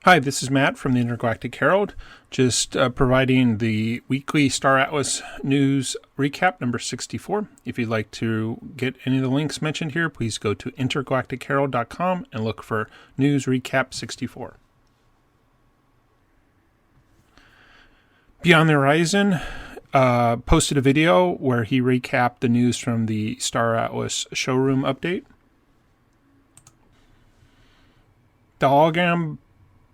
Hi, this is Matt from the Intergalactic Herald, just providing the weekly Star Atlas news recap number 64. If you'd like to get any of the links mentioned here, please go to intergalacticherald.com and look for news recap 64. Beyond the Horizon posted a video where he recapped the news from the Star Atlas showroom update. The Hologram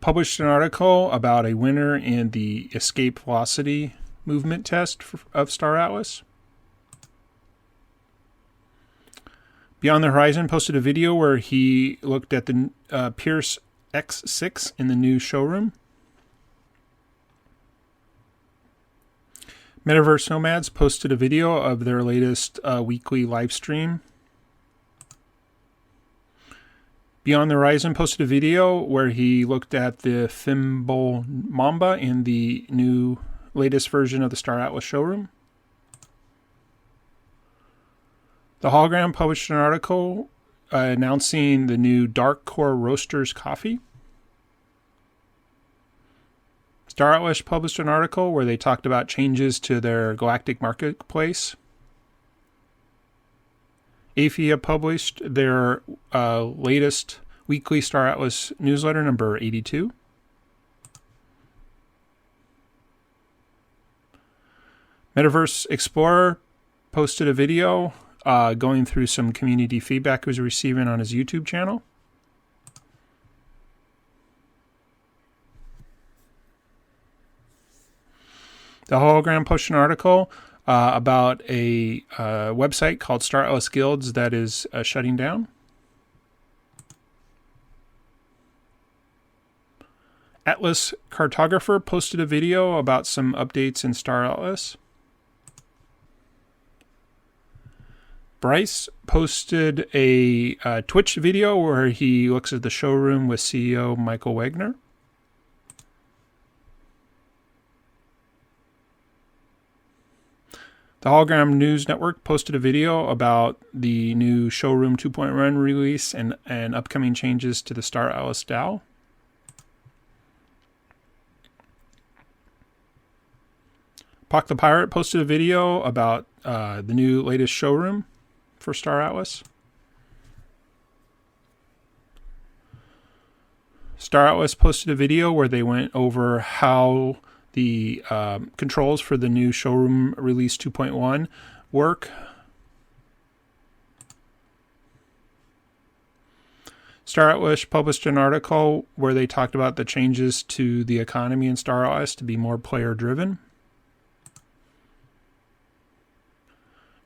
published an article about a winner in the escape velocity movement test of Star Atlas. Beyond the Horizon posted a video where he looked at the Pierce X6 in the new showroom. Metaverse Nomads posted a video of their latest weekly live stream. Beyond the Horizon posted a video where he looked at the Thimble Mamba in the latest version of the Star Atlas showroom. The Hologram published an article announcing the new Dark Core Roasters coffee. Star Atlas published an article where they talked about changes to their galactic marketplace. AFIA published their latest weekly Star Atlas newsletter, number 82. Metaverse Explorer posted a video going through some community feedback he was receiving on his YouTube channel. The Hologram posted an article about a website called Star Atlas Guilds that is shutting down. Atlas Cartographer posted a video about some updates in Star Atlas. Bryce posted a Twitch video where he looks at the showroom with CEO Michael Wagner. The Hologram News Network posted a video about the new Showroom 2.1 release and upcoming changes to the Star Atlas DAO. Pock the Pirate posted a video about the new latest showroom for Star Atlas. Star Atlas posted a video where they went over how the controls for the new showroom release 2.1 work. Star Atlas published an article where they talked about the changes to the economy in Star Atlas to be more player-driven.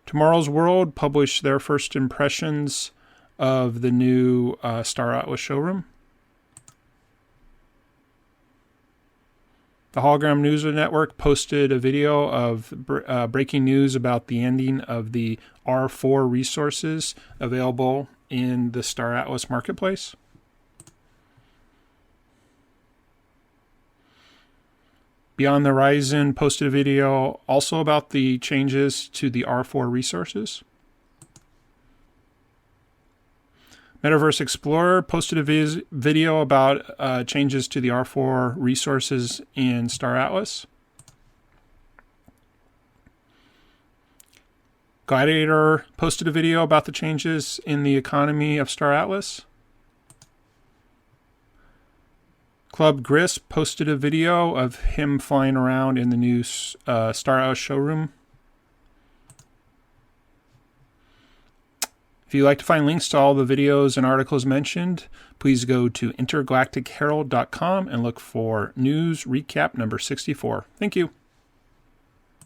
Tomorrow's World published their first impressions of the new Star Atlas showroom. The Hologram News Network posted a video of breaking news about the ending of the R4 resources available in the Star Atlas marketplace. Beyond the Horizon posted a video also about the changes to the R4 resources. Metaverse Explorer posted a video about changes to the R4 resources in Star Atlas. Gladiator posted a video about the changes in the economy of Star Atlas. Club Gris posted a video of him flying around in the new Star Atlas showroom. If you'd like to find links to all the videos and articles mentioned, please go to intergalacticherald.com and look for news recap number 64. Thank you.